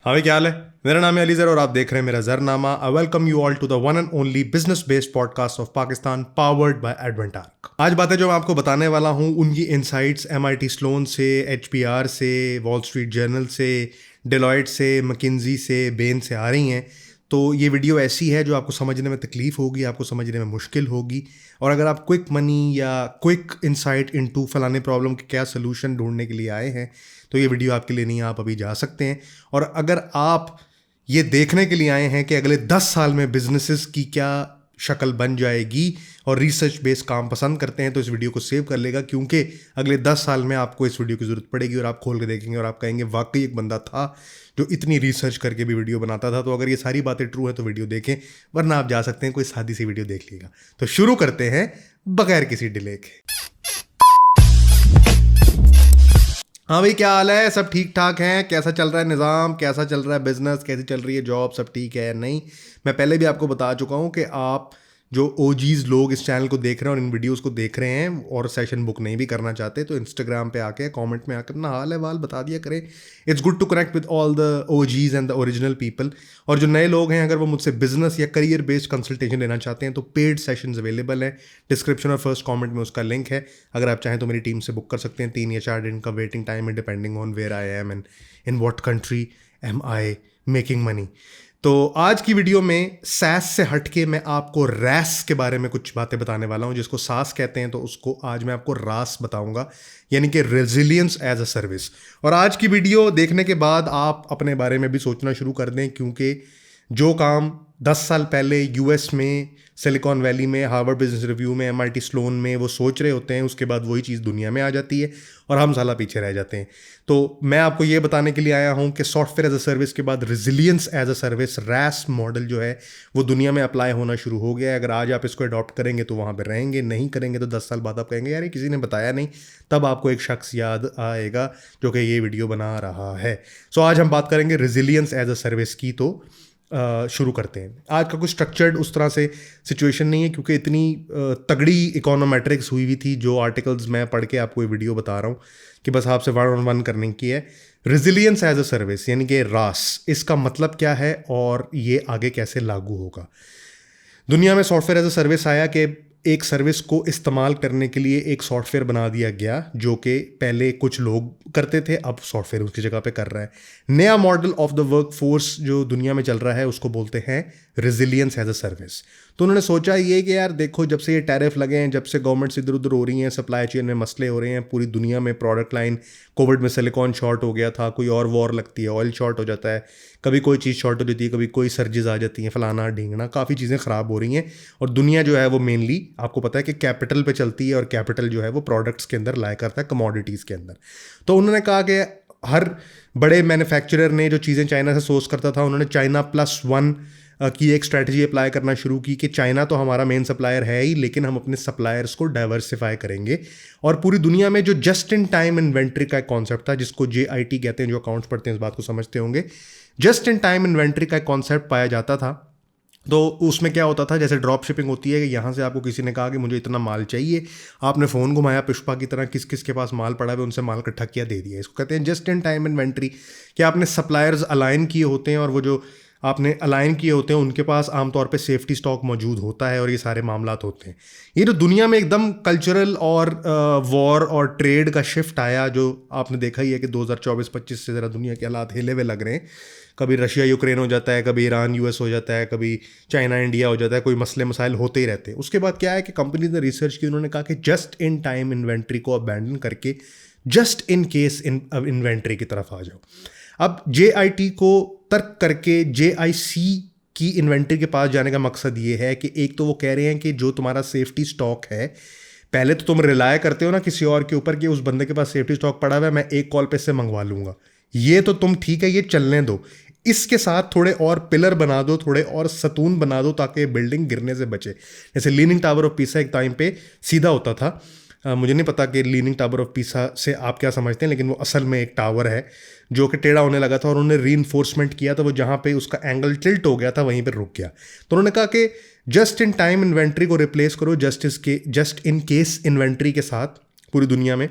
हाँ भाई, क्या हाल है। मेरा नाम है अली ज़र और आप देख रहे हैं मेरा ज़रनामा। I welcome you all to the one and only business based podcast of Pakistan, powered by Adventark. आज बातें जो मैं आपको बताने वाला हूँ उनकी इनसाइट्स MIT स्लोन से, HBR से, वॉल स्ट्रीट जर्नल से, डेलॉयट से, मैकिन्जी से, बेन से आ रही हैं। तो ये वीडियो ऐसी है जो आपको समझने में तकलीफ़ होगी, आपको समझने में मुश्किल होगी। और अगर आप क्विक मनी या क्विक इंसाइट इनटू फलाने प्रॉब्लम के क्या सोल्यूशन ढूंढने के लिए आए हैं तो ये वीडियो आपके लिए नहीं है, आप अभी जा सकते हैं। और अगर आप ये देखने के लिए आए हैं कि अगले 10 साल में बिजनेसेस की क्या शक्ल बन जाएगी और रिसर्च बेस्ड काम पसंद करते हैं तो इस वीडियो को सेव कर लेगा, क्योंकि अगले 10 साल में आपको इस वीडियो की ज़रूरत पड़ेगी और आप खोल के देखेंगे और आप कहेंगे वाकई एक बंदा था जो इतनी रिसर्च करके भी वीडियो बनाता था। तो अगर ये सारी बातें ट्रू हैं तो वीडियो देखें, वरना आप जा सकते हैं कोई सादी सी वीडियो देख लीजिएगा। तो शुरू करते हैं बगैर किसी डिले के। हाँ भाई, क्या हाल है? सब ठीक ठाक हैं? कैसा चल रहा है निज़ाम, कैसा चल रहा है बिजनेस, कैसी चल रही है जॉब, सब ठीक है या नहीं? मैं पहले भी आपको बता चुका हूँ कि आप जो OGs लोग इस चैनल को देख रहे हैं और इन वीडियोस को देख रहे हैं और सेशन बुक नहीं भी करना चाहते तो इंस्टाग्राम पे आके कमेंट में आकर अपना हाल है वाल बता दिया करें। It's good to connect with all the OGs and the original people. और जो नए लोग हैं, अगर वो मुझसे बिजनेस या करियर बेस्ड कंसल्टेशन लेना चाहते हैं तो पेड सेशंस अवेलेबल हैं। डिस्क्रिप्शन और फर्स्ट कमेंट में उसका लिंक है। अगर आप चाहें तो मेरी टीम से बुक कर सकते हैं। 3 या 4 दिन का वेटिंग टाइम है, depending on where I am and in what country am I making money. तो आज की वीडियो में SaaS से हटके मैं आपको RaaS के बारे में कुछ बातें बताने वाला हूं, जिसको SaaS कहते हैं तो उसको आज मैं आपको RaaS बताऊंगा, यानी कि रेजिलियंस एज अ सर्विस। और आज की वीडियो देखने के बाद आप अपने बारे में भी सोचना शुरू कर दें, क्योंकि जो काम 10 साल पहले US में, सिलिकॉन वैली में, हार्वर्ड बिजनेस रिव्यू में, MIT स्लोन में वो सोच रहे होते हैं, उसके बाद वही चीज़ दुनिया में आ जाती है और हम साला पीछे रह जाते हैं। तो मैं आपको ये बताने के लिए आया हूँ कि सॉफ्टवेयर एज अ सर्विस के बाद resilience as a service RaaS model जो है वो दुनिया में अप्लाई होना शुरू हो गया है। अगर आज आप इसको अडॉप्ट करेंगे तो वहाँ पर रहेंगे, नहीं करेंगे तो 10 साल बाद आप कहेंगे यार ये किसी ने बताया नहीं। तब आपको एक शख्स याद आएगा जो कि ये वीडियो बना रहा है। सो आज हम बात करेंगे रेजिलियंस एज अ सर्विस की। तो शुरू करते हैं। आज का कुछ स्ट्रक्चर्ड उस तरह से सिचुएशन नहीं है, क्योंकि इतनी तगड़ी इकोनोमेट्रिक्स हुई थी जो आर्टिकल्स मैं पढ़ के आपको ये वीडियो बता रहा हूँ कि बस आपसे 1-on-1 करने की है। रेजिलियंस एज अ सर्विस यानी कि RaaS, इसका मतलब क्या है और ये आगे कैसे लागू होगा। दुनिया में सॉफ्टवेयर एज अ सर्विस आया कि एक सर्विस को इस्तेमाल करने के लिए एक सॉफ्टवेयर बना दिया गया जो कि पहले कुछ लोग करते थे, अब सॉफ्टवेयर उसकी जगह पे कर रहा है। नया model of the work force जो दुनिया में चल रहा है उसको बोलते हैं रेजिलियंस एज अ सर्विस। तो उन्होंने सोचा ये कि यार देखो, जब से ये टैरिफ लगे हैं, जब से गवर्नमेंट इधर उधर हो रही हैं, सप्लाई चेन में मसले हो रहे हैं पूरी दुनिया में, प्रोडक्ट लाइन, कोविड में सिलिकॉन शॉर्ट हो गया था, कोई और वॉर लगती है, ऑयल शॉर्ट हो जाता है, कभी कोई चीज़ शॉर्ट हो जाती है, कभी कोई सर्जेस आ जाती हैं, फलाना ढींगना, काफ़ी चीज़ें ख़राब हो रही हैं। और दुनिया जो है वो मेनली आपको पता है कि कैपिटल पे चलती है और कैपिटल जो है वो प्रोडक्ट्स के अंदर लाया करता है, कमोडिटीज़ के अंदर। तो उन्होंने कहा कि हर बड़े मैन्युफैक्चरर ने जो चीज़ें चाइना से सोर्स करता था, उन्होंने China+1 की एक स्ट्रैटेजी अप्लाई करना शुरू की कि चाइना तो हमारा मेन सप्लायर है ही, लेकिन हम अपने सप्लायर्स को डाइवर्सिफाई करेंगे। और पूरी दुनिया में जो जस्ट इन टाइम इन्वेंट्री का एक कॉन्सेप्ट था, जिसको JIT कहते हैं, जो अकाउंट्स पढ़ते हैं इस बात को समझते होंगे, जस्ट इन टाइम इन्वेंट्री का एक कॉन्सेप्ट पाया जाता था। तो उसमें क्या होता था, जैसे ड्रॉप शिपिंग होती है कि यहाँ से आपको किसी ने कहा कि मुझे इतना माल चाहिए, आपने फ़ोन घुमाया पुष्पा की तरह, किस किस के पास माल पड़ा है उनसे माल इकट्ठा किया, दे दिया। इसको कहते हैं जस्ट इन टाइम इन्वेंट्री। कि आपने सप्लायर्स अलाइन किए होते हैं और वो जो आपने अलाइन किए होते हैं उनके पास आमतौर पे सेफ्टी स्टॉक मौजूद होता है और ये सारे मामलात होते हैं। ये जो दुनिया में एकदम कल्चरल और वॉर और ट्रेड का शिफ्ट आया, जो आपने देखा ही है कि 2024-25 से ज़रा दुनिया के हालात हिले हुए लग रहे हैं। कभी रशिया यूक्रेन हो जाता है, कभी ईरान US हो जाता है, कभी चाइना इंडिया हो जाता है, कोई मसले मसाइल होते ही रहते हैं। उसके बाद क्या है कि कंपनीज ने रिसर्च की, उन्होंने कहा कि जस्ट इन टाइम इन्वेंट्री को अबैंडन करके जस्ट इन केस इन्वेंट्री की तरफ आ जाओ। अब JIT को तर्क करके JIC की इन्वेंट्री के पास जाने का मकसद ये है कि एक तो वो कह रहे हैं कि जो तुम्हारा सेफ्टी स्टॉक है, पहले तो तुम रिलाय करते हो ना किसी और के ऊपर कि उस बंदे के पास सेफ्टी स्टॉक पड़ा हुआ है, मैं एक कॉल पे से मंगवा लूंगा, ये तो तुम ठीक है, ये चलने दो। इसके साथ थोड़े और पिलर बना दो, थोड़े और सतून बना दो ताकि बिल्डिंग गिरने से बचे। जैसे लीनिंग टावर ऑफ पीसा एक टाइम पे सीधा होता था। मुझे नहीं पता कि लीनिंग टावर ऑफ पीसा से आप क्या समझते हैं, लेकिन वो असल में एक टावर है जो कि टेढ़ा होने लगा था और उन्होंने रीइंफोर्समेंट किया था, वो जहाँ पे उसका एंगल टिल्ट हो गया था वहीं पर रुक गया। तो उन्होंने कहा कि जस्ट इन टाइम इन्वेंट्री को रिप्लेस करो जस्ट इन केस इन्वेंट्री के साथ पूरी दुनिया में।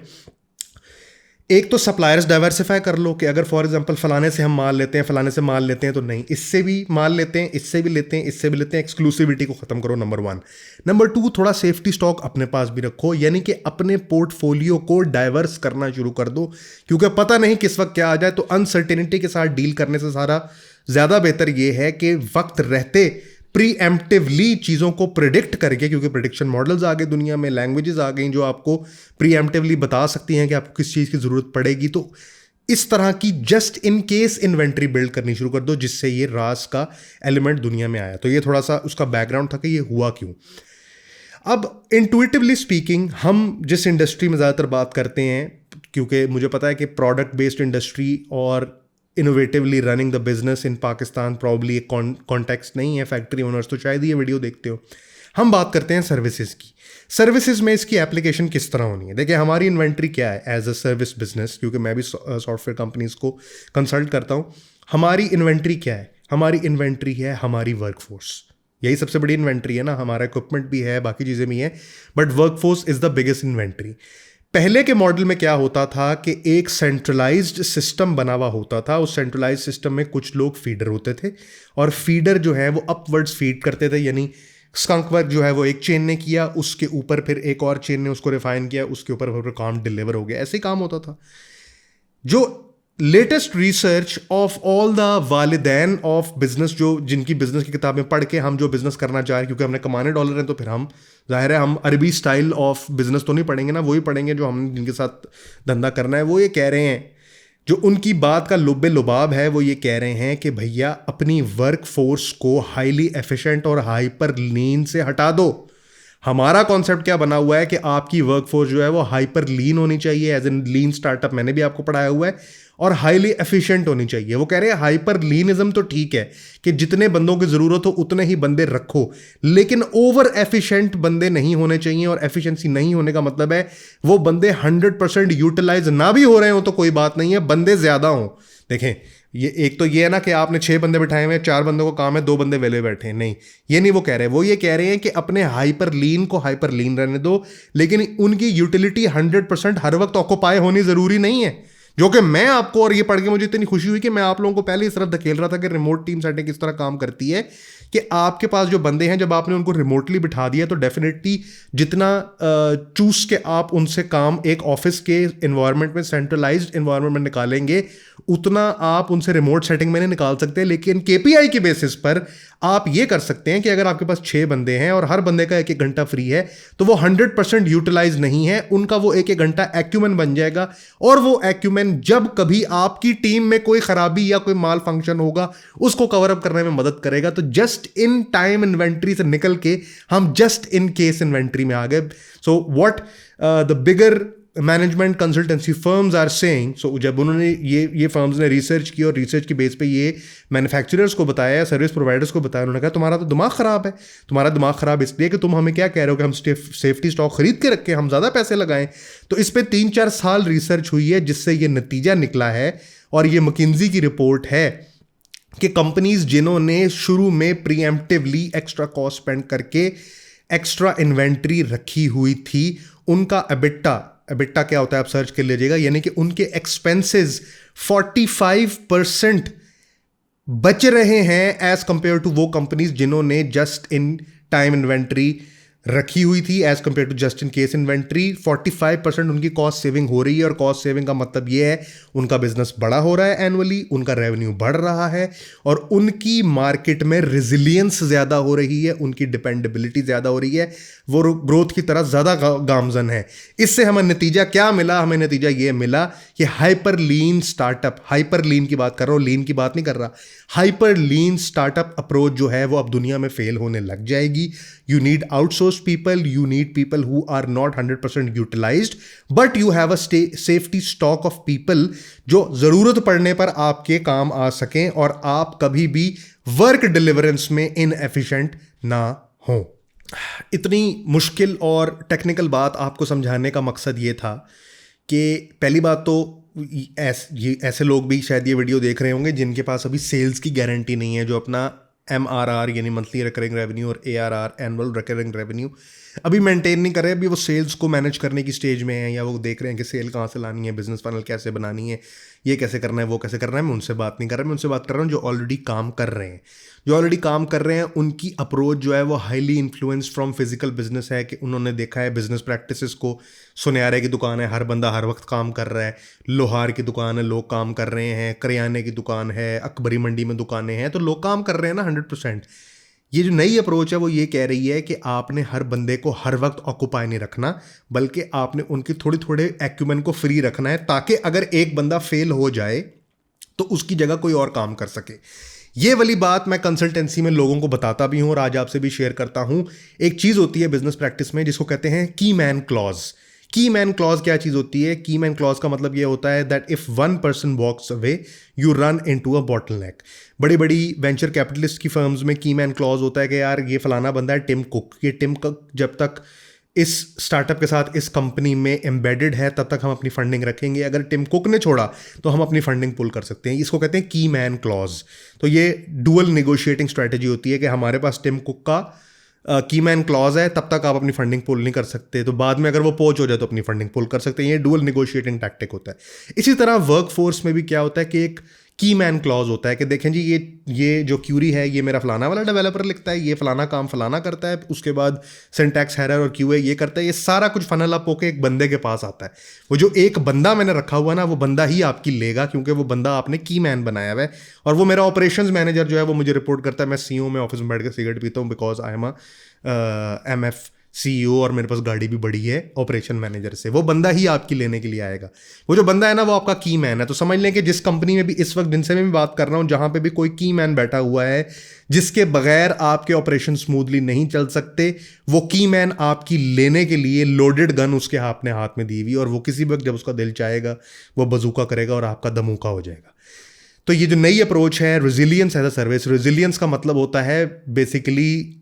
एक तो सप्लायर्स डाइवर्सिफाई कर लो कि अगर फॉर एग्जांपल फलाने से हम माल लेते हैं, फलाने से माल लेते हैं, तो नहीं, इससे भी माल लेते हैं, इससे भी लेते हैं, इससे भी लेते हैं। एक्सक्लूसिविटी को खत्म करो, नंबर 1। नंबर 2, थोड़ा सेफ्टी स्टॉक अपने पास भी रखो, यानी कि अपने पोर्टफोलियो को डाइवर्स करना शुरू कर दो, क्योंकि पता नहीं किस वक्त क्या आ जाए। तो अनसर्टेनिटी के साथ डील करने से सारा ज़्यादा बेहतर ये है कि वक्त रहते प्रीएम्प्टिवली चीज़ों को प्रिडिक्ट करके, क्योंकि प्रिडिक्शन मॉडल्स आ गए दुनिया में, लैंग्वेजेस आ गई जो आपको प्रीएम्प्टिवली बता सकती हैं कि आपको किस चीज़ की ज़रूरत पड़ेगी। तो इस तरह की just in case inventory build करनी शुरू कर दो, जिससे ये रास का एलिमेंट दुनिया में आया। तो ये थोड़ा सा उसका बैकग्राउंड था कि ये हुआ क्यों। अब इंट्यूटिवली स्पीकिंग, हम जिस इंडस्ट्री में ज़्यादातर बात करते हैं, क्योंकि मुझे पता है कि प्रोडक्ट बेस्ड इंडस्ट्री और innovatively running the business in Pakistan probably एक कॉन्टेक्स्ट नहीं है। फैक्ट्री ओनर्स तो शायद ये वीडियो देखते हो। हम बात करते हैं सर्विसेज की। सर्विसेज में इसकी एप्लीकेशन किस तरह होनी है? देखिए, हमारी इन्वेंट्री क्या है एज अ सर्विस बिजनेस, क्योंकि मैं भी सॉफ्टवेयर कंपनीज को कंसल्ट करता हूँ। हमारी इन्वेंट्री क्या है? हमारी इन्वेंट्री है हमारी वर्कफोर्स। यही सबसे बड़ी इन्वेंट्री है ना। हमारा इक्विपमेंट भी है, बाकी चीज़ें भी हैं, but workforce is the biggest inventory. पहले के मॉडल में क्या होता था कि एक सेंट्रलाइज्ड सिस्टम बना हुआ होता था। उस सेंट्रलाइज्ड सिस्टम में कुछ लोग फीडर होते थे, और फीडर जो है वो अपवर्ड्स फीड करते थे, यानी स्कंक वर्क जो है वो एक चेन ने किया, उसके ऊपर फिर एक और चेन ने उसको रिफाइन किया, उसके ऊपर फिर काम डिलीवर हो गया। ऐसे ही काम होता था। जो latest research of all the वालिदैन ऑफ बिजनेस, जो जिनकी बिजनेस की किताबें पढ़ के हम जो बिजनेस करना चाह रहे हैं, क्योंकि हमने कमाने डॉलर हैं, तो फिर हम जाहिर है हम अरबी स्टाइल ऑफ बिजनेस तो नहीं पढ़ेंगे ना, वही पढ़ेंगे जो हम जिनके साथ धंधा करना है। वो ये कह रहे हैं, जो उनकी बात का लुब्बे लुबाब है, वो ये कह रहे हैं कि भैया अपनी वर्क फोर्स को हाईली एफिशिएंट और हाइपर लीन से हटा दो। हमारा कॉन्सेप्ट क्या बना हुआ है कि आपकी वर्कफोर्स जो है वो हाइपर लीन होनी चाहिए, एज इन लीन स्टार्टअप मैंने भी आपको पढ़ाया हुआ है, और हाईली एफिशिएंट होनी चाहिए। वो कह रहे हैं हाइपर लीनिज्म तो ठीक है कि जितने बंदों की जरूरत हो उतने ही बंदे रखो, लेकिन ओवर एफिशिएंट बंदे नहीं होने चाहिए। और एफिशिएंसी नहीं होने का मतलब है वो बंदे 100% यूटिलाइज ना भी हो रहे हो तो कोई बात नहीं है, बंदे ज्यादा हों। देखें, ये एक तो ये है ना कि आपने 6 बंदे बिठाए हुए हैं, 4 बंदों को काम है, 2 बंदे वेले बैठे हैं, नहीं, ये नहीं वो कह रहे। वो ये कह रहे हैं कि अपने हाइपर लीन को हाइपर लीन रहने दो, लेकिन उनकी यूटिलिटी 100% हर वक्त ऑक्यूपाई होनी जरूरी नहीं है। जो कि मैं आपको, और ये पढ़ के मुझे इतनी खुशी हुई कि मैं आप लोगों को पहले इस तरफ धकेल रहा था कि रिमोट टीम सेटिंग किस तरह काम करती है, कि आपके पास जो बंदे हैं, जब आपने उनको रिमोटली बिठा दिया तो डेफिनेटली जितना चूस के आप उनसे काम एक ऑफिस के इन्वायरमेंट में, सेंट्रलाइज्ड इन्वायरमेंट में निकालेंगे, उतना आप उनसे रिमोट सेटिंग में नहीं निकाल सकते। लेकिन केपीआई के बेसिस पर आप ये कर सकते हैं कि अगर आपके पास 6 बंदे हैं और हर बंदे का 1-1 घंटा फ्री है, तो वो 100% यूटिलाइज नहीं है, उनका वो 1-1 घंटा एक्यूमेन बन जाएगा। और वो एक्यूमेन जब कभी आपकी टीम में कोई खराबी या कोई माल फंक्शन होगा, उसको कवर अप करने में मदद करेगा। तो जस्ट इन टाइम इन्वेंट्री से निकल के हम जस्ट इन केस इन्वेंट्री में आ गए। So what the bigger management consultancy firms are saying, so जब उन्होंने ये फर्म्स ने रिसर्च की और रिसर्च की बेस पे ये मैन्युफैक्चरर्स को बताया, सर्विस प्रोवाइडर्स को बताया, उन्होंने कहा तुम्हारा तो दिमाग ख़राब है। तुम्हारा दिमाग ख़राब इसलिए कि तुम हमें क्या कह रहे हो कि हम सेफ्टी स्टॉक खरीद के रखें, हम ज़्यादा पैसे लगाएं। तो इस पर 3-4 साल रिसर्च हुई है, जिससे ये नतीजा निकला है। और ये मकिंजी की रिपोर्ट है कि कंपनीज जिन्होंने शुरू में प्रीएम्प्टिवली एक्स्ट्रा कॉस्ट स्पेंड करके एक्स्ट्रा इन्वेंट्री रखी हुई थी, उनका एबिटा क्या होता है, आप सर्च कर लीजिएगा, यानी कि उनके एक्सपेंसेस 45% बच रहे हैं एज कंपेयर टू वो कंपनीज जिन्होंने जस्ट इन टाइम इन्वेंट्री रखी हुई थी, as compare to just in case inventory. 45% उनकी कॉस्ट सेविंग हो रही है। और कॉस्ट सेविंग का मतलब ये है उनका बिजनेस बड़ा हो रहा है, एनुअली उनका रेवेन्यू बढ़ रहा है, और उनकी मार्केट में रेजिलियंस ज़्यादा हो रही है, उनकी डिपेंडेबिलिटी ज़्यादा हो रही है, वो ग्रोथ की तरफ ज़्यादा गामजन है। इससे हमें नतीजा क्या मिला? हमें नतीजा ये मिला कि हाइपर लीन स्टार्टअप, हाइपर लीन की बात कर रहा हूँ, लीन की बात नहीं कर रहा, हाइपर लीन स्टार्टअप अप्रोच जो है वो अब दुनिया में फेल होने लग जाएगी। You need outsource people, you need people who are not 100% utilized, but you have a safety stock of people जो जरूरत पड़ने पर आपके काम आ सकें और आप कभी भी वर्क डिलीवरेंस में इनएफिशिएंट ना हो। इतनी मुश्किल और टेक्निकल बात आपको समझाने का मकसद ये था कि पहली बात तो ऐसे लोग भी शायद ये वीडियो देख रहे होंगे जिनके पास अभी सेल्स की गारंटी नहीं है, जो अपना MRR यानी मंथली रिकरिंग रेवेन्यू और ARR एनुअल रिकरिंग रेवेन्यू अभी मेंटेन नहीं कर रहे, अभी वो सेल्स को मैनेज करने की स्टेज में है, या वो देख रहे हैं कि सेल कहाँ से लानी है, बिजनेस फनल कैसे बनानी है, ये कैसे करना है, वो कैसे करना है। मैं उनसे बात नहीं कर रहा, मैं उनसे बात कर रहा हूँ जो ऑलरेडी काम कर रहे हैं। जो ऑलरेडी काम कर रहे हैं उनकी अप्रोच जो है वो highly influenced from physical business है, कि उन्होंने देखा है बिजनेस प्रैक्टिसेस को। सुनयारे की दुकान है, हर बंदा हर वक्त काम कर रहा है। लोहार की दुकान है, लोग काम कर रहे हैं। करियाने की दुकान है, अकबरी मंडी में दुकानें हैं, तो लोग काम कर रहे हैं ना 100%। ये जो नई अप्रोच है वो ये कह रही है कि आपने हर बंदे को हर वक्त ऑक्यूपाई नहीं रखना, बल्कि आपने उनकी थोड़ी थोड़े एक्यूमेंट को फ्री रखना है, ताकि अगर एक बंदा फेल हो जाए तो उसकी जगह कोई और काम कर सके। ये वाली बात मैं कंसल्टेंसी में लोगों को बताता भी हूँ और आज आपसे भी शेयर करता हूँ। एक चीज़ होती है बिजनेस प्रैक्टिस में जिसको कहते हैं की मैन क्लॉज। की मैन क्लॉज क्या चीज़ होती है? की मैन क्लॉज का मतलब ये होता है that if one person walks away you run into a bottleneck. बड़ी बड़ी वेंचर कैपिटलिस्ट की फर्म्स में की मैन क्लॉज होता है कि यार ये फलाना बंदा है टिम कुक, ये टिम कुक जब तक इस स्टार्टअप के साथ इस कंपनी में एम्बेडेड है तब तक हम अपनी फंडिंग रखेंगे, अगर टिम कुक ने छोड़ा तो हम अपनी फंडिंग पुल कर सकते हैं। इसको कहते हैं की मैन क्लॉज। तो ये डुअल नेगोशिएटिंग स्ट्रैटेजी होती है कि हमारे पास टिम कुक का की मैन क्लॉज है, तब तक आप अपनी फंडिंग पुल नहीं कर सकते, तो बाद में अगर वो पोच हो जाए तो अपनी फंडिंग पुल कर सकते हैं। ये डुअल नेगोशिएटिंग टैक्टिक होता है। इसी तरह वर्क फोर्स में भी क्या होता है कि एक की मैन क्लॉज होता है कि देखें जी ये जो क्यूरी है ये मेरा फलाना वाला डेवलपर लिखता है, ये फलाना काम फलाना करता है, उसके बाद सिंटैक्स एरर और क्यूए ये करता है, ये सारा कुछ फनल अप होकर एक बंदे के पास आता है। वो जो एक बंदा मैंने रखा हुआ ना, वो बंदा ही आपकी लेगा, क्योंकि वो बंदा आपने की मैन बनाया हुआ है। और वो मेरा ऑपरेशंस मैनेजर जो है वो मुझे रिपोर्ट करता है। मैं सीईओ में ऑफिस में बैठ कर सिगरेट पीता हूँ because I am MF CEO और मेरे पास गाड़ी भी बड़ी है ऑपरेशन मैनेजर से। वो बंदा ही आपकी लेने के लिए आएगा। वो जो बंदा है ना वो आपका की मैन है। तो समझ लें कि जिस कंपनी में भी इस वक्त जिनसे मैं भी बात कर रहा हूँ, जहाँ पे भी कोई की मैन बैठा हुआ है जिसके बगैर आपके ऑपरेशन स्मूथली नहीं चल सकते, वो की मैन आपकी लेने के लिए लोडेड गन उसके अपने हाथ में दी हुई, और वो किसी वक्त जब उसका दिल चाहेगा वो बजूका करेगा और आपका दमूका हो जाएगा। तो ये जो नई अप्रोच है resilience as a service, resilience का मतलब होता है बेसिकली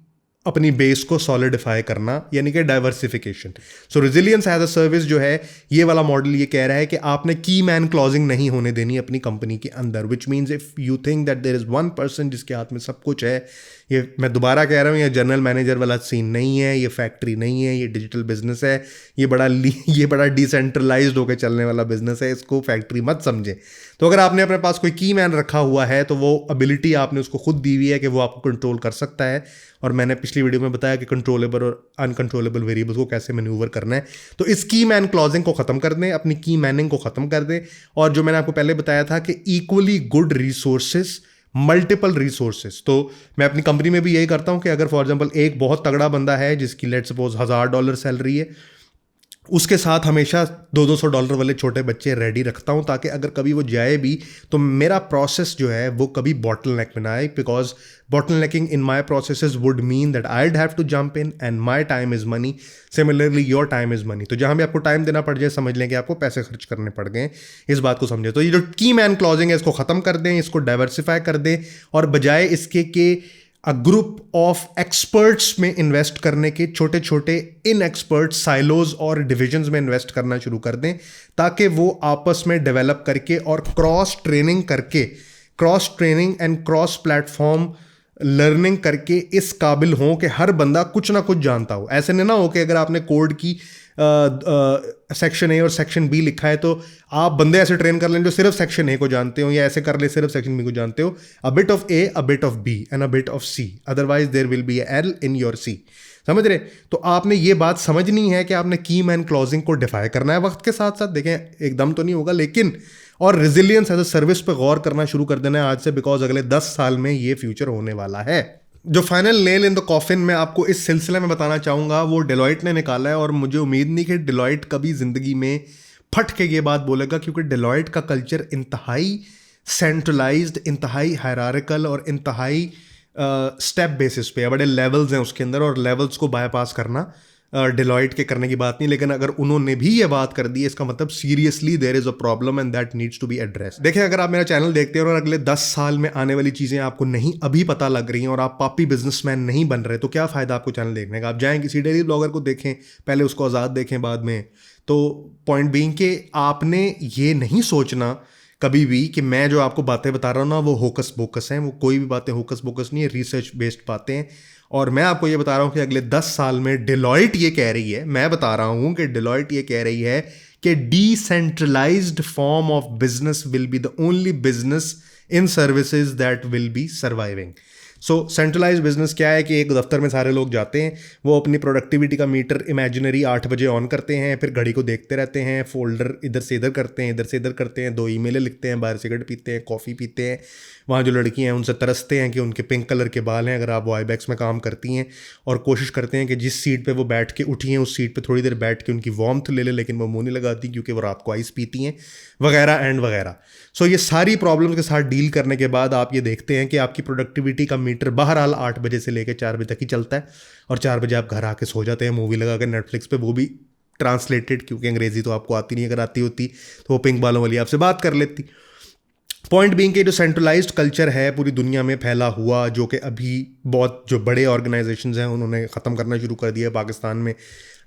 अपनी बेस को सॉलिडिफाई करना, यानी कि diversification. So resilience as a service जो है ये वाला मॉडल ये कह रहा है कि आपने की मैन क्लॉजिंग नहीं होने देनी अपनी कंपनी के अंदर, which means if you think that there is one person जिसके हाथ में सब कुछ है। ये मैं दोबारा कह रहा हूँ, ये जनरल मैनेजर वाला सीन नहीं है, ये फैक्ट्री नहीं है, ये डिजिटल बिजनेस है, ये बड़ा डिसेंट्रलाइज्ड होकर चलने वाला बिजनेस है, इसको फैक्ट्री मत समझे। तो अगर आपने अपने पास कोई की मैन रखा हुआ है तो वो एबिलिटी आपने उसको खुद दी हुई है कि वो आपको कंट्रोल कर सकता है। और मैंने पिछली वीडियो में बताया कि कंट्रोलेबल और अनकंट्रोलेबल वेरिएबल्स को कैसे मैन्यूवर करना है। तो इस की मैन क्लॉजिंग को ख़त्म कर दें, अपनी की मैनिंग को ख़त्म कर दें। और जो मैंने आपको पहले बताया था कि equally good resources, multiple resources. तो मैं अपनी कंपनी में भी यही करता हूं कि अगर फॉर एग्जांपल एक बहुत तगड़ा बंदा है जिसकी लेट्स सपोज $1000 सैलरी है, उसके साथ हमेशा $200 वाले छोटे बच्चे रेडी रखता हूं, ताकि अगर कभी वो जाए भी तो मेरा प्रोसेस जो है वो कभी बॉटल नेक में ना आए। Because bottle necking in my process would mean that I have to jump in and my time is money, similarly your time is money. तो जहां भी आपको टाइम देना पड़ जाए समझ लें कि आपको पैसे खर्च करने पड़ गए, इस बात को समझे। तो ये जो की मैन क्लॉजिंग है इसको ख़त्म कर दें, इसको डाइवर्सिफाई कर दें, और बजाय इसके कि अ ग्रुप ऑफ एक्सपर्ट्स में इन्वेस्ट करने के छोटे छोटे इन एक्सपर्ट साइलोज और डिविजन्स में इन्वेस्ट करना शुरू कर दें, ताकि वो आपस में डेवलप करके और cross training and cross platform learning करके इस काबिल हों कि हर बंदा कुछ ना कुछ जानता हो। ऐसे नहीं ना हो कि अगर आपने कोड की सेक्शन ए और सेक्शन बी लिखा है तो आप बंदे ऐसे ट्रेन कर लें जो सिर्फ सेक्शन ए को जानते हो, या ऐसे कर ले सिर्फ सेक्शन बी को जानते हो। A bit of A, a bit of B and a bit of C, otherwise there will be L in your C. समझ रहे? तो आपने ये बात समझनी है कि आपने की मैन क्लॉजिंग को डिफाई करना है वक्त के साथ साथ। देखें एकदम तो नहीं होगा, लेकिन और रेजिलियंस एज अ सर्विस पे गौर करना शुरू कर देना है आज से, बिकॉज अगले 10 साल में ये फ्यूचर होने वाला है। जो final nail in the coffin मैं आपको इस सिलसिले में बताना चाहूँगा वो डेलॉयट ने निकाला है, और मुझे उम्मीद नहीं कि डेलॉयट कभी ज़िंदगी में फट के ये बात बोलेगा, क्योंकि डेलॉयट का कल्चर इंतहाई सेंट्रलाइज्ड, इंतहाई हायरार्किकल और इंतहाई स्टेप बेसिस पे है। बड़े लेवल्स हैं उसके अंदर, और लेवल्स को बायपास करना डेलॉयट के करने की बात नहीं। लेकिन अगर उन्होंने भी ये बात कर दी, इसका मतलब seriously there is a problem and that needs to be address. देखिए, अगर आप मेरा चैनल देखते हैं और अगले 10 साल में आने वाली चीज़ें आपको नहीं अभी पता लग रही हैं और आप पापी बिजनेसमैन नहीं बन रहे, तो क्या फ़ायदा आपको चैनल देखने का? आप जाएं किसी डेली ब्लॉगर को देखें, पहले उसको आज़ाद देखें बाद में। तो पॉइंट बीइंग कि आपने ये नहीं सोचना कभी भी कि मैं जो आपको बातें बता रहा हूँ ना वो होकस पोकस हैं, वो कोई भी बातें होकस पोकस नहीं है, रिसर्च बेस्ड बातें हैं। और मैं आपको ये बता रहा हूँ कि अगले 10 साल में डिलॉयट ये कह रही है, मैं बता रहा हूँ कि डिलॉयट ये कह रही है कि decentralized form of business will be the only business in services that will be surviving. So centralize business क्या है कि एक दफ्तर में सारे लोग जाते हैं, वो अपनी प्रोडक्टिविटी का मीटर इमेजिनरी 8 बजे ऑन करते हैं, फिर घड़ी को देखते रहते हैं, फोल्डर इधर से इधर करते हैं, इधर से इधर करते हैं, 2 ईमेलें लिखते हैं, बाहर सिगरेट पीते हैं, कॉफ़ी पीते हैं, वहाँ जो लड़कियाँ हैं उनसे तरसते हैं कि उनके पिंक कलर के बाल हैं अगर आप वाईबैक्स में काम करती हैं, और कोशिश करते हैं कि जिस सीट पे वो बैठ के उठी हैं उस सीट पे थोड़ी देर बैठ के उनकी वार्मथ ले ले, लेकिन वो मुँह नहीं लगाती क्योंकि वो रात को आइस पीती हैं, वगैरह एंड वगैरह। सो ये सारी प्रॉब्लम्स के साथ डील करने के बाद आप ये देखते हैं कि आपकी प्रोडक्टिविटी का मीटर बहरहाल 8 बजे से लेकर 4 बजे तक ही चलता है, और 4 बजे आप घर आके सो जाते हैं मूवी लगा कर नेटफ्लिक्स पे, वो भी ट्रांसलेटेड, क्योंकि अंग्रेजी तो आपको आती नहीं, अगर आती होती तो वो पिंक बालों वाली आपसे बात कर लेती। पॉइंट बीइंग कि जो सेंट्रलाइज्ड कल्चर है पूरी दुनिया में फैला हुआ, जो कि अभी बहुत जो बड़े ऑर्गेनाइजेशंस हैं उन्होंने ख़त्म करना शुरू कर दिया। पाकिस्तान में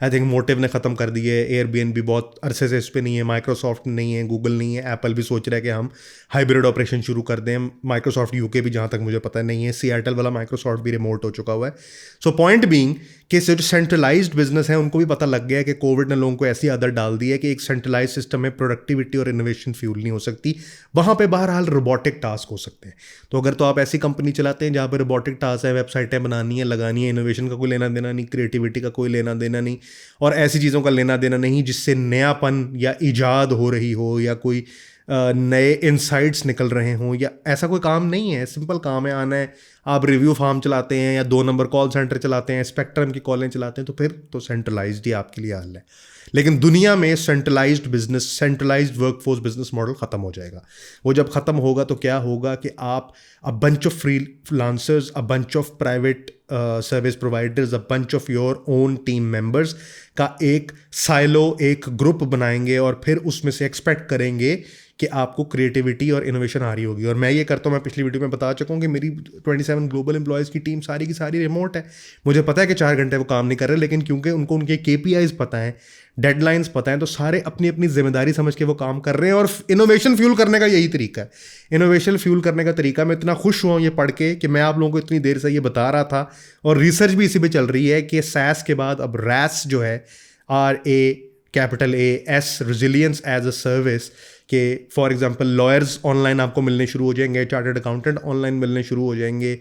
आई थिंक मोटिव ने ख़त्म कर दिए, एयरबीएनबी बहुत अरसे से इस पे नहीं है, माइक्रोसॉफ्ट नहीं है, गूगल नहीं है, एप्पल भी सोच रहा है कि हम हाइब्रिड ऑपरेशन शुरू कर दें, माइक्रोसॉफ्ट यूके भी जहाँ तक मुझे पता नहीं है, सियाटल वाला माइक्रोसॉफ्ट भी रिमोट हो चुका हुआ है। सो पॉइंट बीइंग कि जो सेंट्रलाइज्ड बिजनेस है उनको भी पता लग गया है कि कोविड ने लोगों को ऐसी आदत डाल दी है कि एक सेंट्रलाइज सिस्टम में प्रोडक्टिविटी और इनोवेशन फ्यूल नहीं हो सकती, वहाँ पे बहरहाल रोबोटिक टास्क हो सकते हैं। तो अगर तो आप ऐसी कंपनी चलाते हैं जहाँ पे रोबोटिक टास्क है, वेबसाइटें बनानी है, लगानी है, इनोवेशन का कोई लेना देना नहीं, क्रिएटिविटी का कोई लेना देना नहीं, और ऐसी चीज़ों का लेना देना नहीं जिससे नयापन या ईजाद हो रही हो या कोई नए इंसाइट्स निकल रहे हों, या ऐसा कोई काम नहीं है, सिंपल काम है, आना है, आप रिव्यू फार्म चलाते हैं या 2 नंबर कॉल सेंटर चलाते हैं, स्पेक्ट्रम की कॉलें चलाते हैं, तो फिर तो सेंट्रलाइज्ड ही आपके लिए हाल है। लेकिन दुनिया में centralised business, centralised workforce business model ख़त्म हो जाएगा। वो जब ख़त्म होगा तो क्या होगा कि आप a bunch of freelancers, a bunch of private service providers, a bunch of your own team members का एक साइलो, एक ग्रुप बनाएंगे और फिर उसमें से एक्सपेक्ट करेंगे कि आपको क्रिएटिविटी और इनोवेशन आ रही होगी। और मैं ये करता हूँ, मैं पिछली वीडियो में बता चुका हूँ कि मेरी 27 ग्लोबल एम्प्लॉयज़ की टीम सारी की सारी रिमोट है। मुझे पता है कि 4 घंटे वो काम नहीं कर रहे, लेकिन क्योंकि उनको उनके KPIs पता है, डेडलाइंस पता है, तो सारे अपनी अपनी जिम्मेदारी समझ के वो काम कर रहे हैं। और इनोवेशन फ्यूल करने का यही तरीका है। इनोवेशन फ्यूल करने का तरीका, मैं इतना खुश हुआ हूँ ये पढ़ के कि मैं आप लोगों को इतनी देर से ये बता रहा था, और रिसर्च भी इसी पे चल रही है कि SaaS के बाद अब RaaS जो है, RAS, resilience as a service, कि फॉर एग्जांपल लॉयर्स ऑनलाइन आपको मिलने शुरू हो जाएंगे, चार्टर्ड अकाउंटेंट ऑनलाइन मिलने शुरू हो जाएंगे,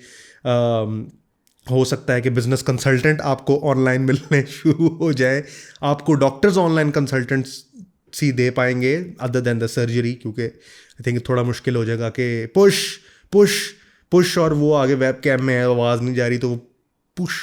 हो सकता है कि बिजनेस कंसल्टेंट आपको ऑनलाइन मिलने शुरू हो जाए, आपको डॉक्टर्स ऑनलाइन कंसल्टेंसी दे पाएंगे अदर देन द सर्जरी, क्योंकि आई थिंक थोड़ा मुश्किल हो जाएगा कि पुश पुश पुश और वो आगे वेब कैम में है, आवाज़ नहीं जा रही, तो वो पुश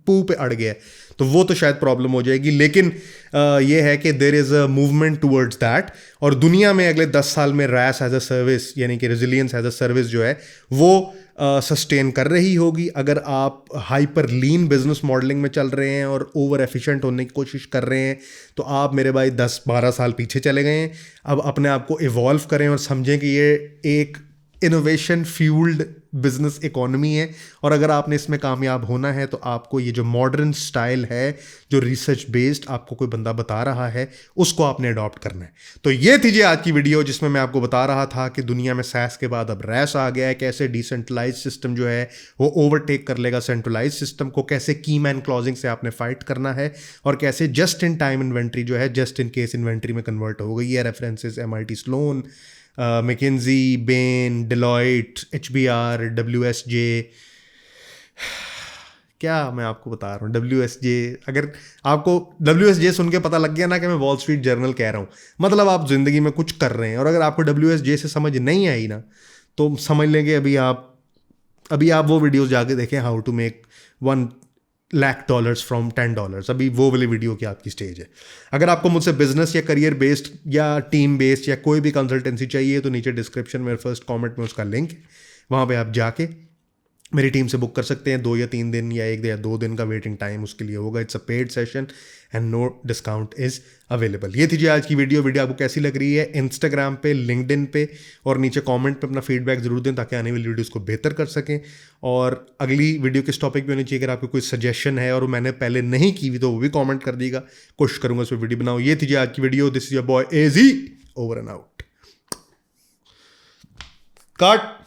पू पे अड़ गया है, तो वो तो शायद प्रॉब्लम हो जाएगी। लेकिन ये है कि there is a movement towards that, और दुनिया में अगले 10 साल में RaaS एज अ सर्विस, यानी कि रेजिलियंस एज अ सर्विस जो है वो सस्टेन कर रही होगी। अगर आप हाइपर लीन बिजनेस मॉडलिंग में चल रहे हैं और ओवर एफिशिएंट होने की कोशिश कर रहे हैं, तो आप मेरे भाई 10-12 साल पीछे चले गए हैं। अब अपने आप को इवॉल्व करें और समझें कि ये एक इनोवेशन फ्यूल्ड बिजनेस इकोनॉमी है, और अगर आपने इसमें कामयाब होना है तो आपको ये जो मॉडर्न स्टाइल है, जो रिसर्च बेस्ड आपको कोई बंदा बता रहा है, उसको आपने अडॉप्ट करना है। तो ये थी जी आज की वीडियो, जिसमें मैं आपको बता रहा था कि दुनिया में SaaS के बाद अब RaaS आ गया है, कैसे डिसेंट्रलाइज सिस्टम जो है वो ओवरटेक कर लेगा सेंट्रलाइज सिस्टम को, कैसे की मैन क्लॉजिंग से आपने फाइट करना है, और कैसे जस्ट इन टाइम इन्वेंट्री जो है जस्ट इन केस इन्वेंट्री में कन्वर्ट हो गई है। References MIT Sloan, McKinsey, Bain, Deloitte, HBR, WSJ, क्या मैं आपको बता रहा हूँ, WSJ, अगर आपको WSJ सुन के पता लग गया ना कि मैं वॉल स्ट्रीट जर्नल कह रहा हूँ, मतलब आप ज़िंदगी में कुछ कर रहे हैं। और अगर आपको WSJ से समझ नहीं आई ना, तो समझ लेंगे अभी आप वो वीडियोस जाके देखें, हाउ टू मेक $1,00,000 फ्रॉम $10, अभी वो वाली वीडियो की आपकी स्टेज है। अगर आपको मुझसे बिजनेस या करियर बेस्ड या टीम बेस्ड या कोई भी कंसल्टेंसी चाहिए, तो नीचे डिस्क्रिप्शन में फर्स्ट कमेंट में उसका लिंक है, वहाँ पे आप जाके मेरी टीम से बुक कर सकते हैं। 2 या 3 दिन या 1 या 2 दिन का वेटिंग टाइम उसके लिए होगा। It's a paid session and no discount is available. ये थी जी आज की वीडियो आपको कैसी लग रही है? इंस्टाग्राम पे, लिंक्डइन पे और नीचे कमेंट पे अपना फीडबैक ज़रूर दें, ताकि आने वाली वीडियोज़ को बेहतर कर सकें। और अगली वीडियो किस टॉपिक पे होनी चाहिए, अगर आपको कोई सजेशन है और मैंने पहले नहीं की हुई, तो वो भी कॉमेंट कर दीजिएगा, कोशिश करूँगा उस पर वीडियो बनाऊँ। ये थी जी आज की video. This is your boy AZ, over and out. Cut.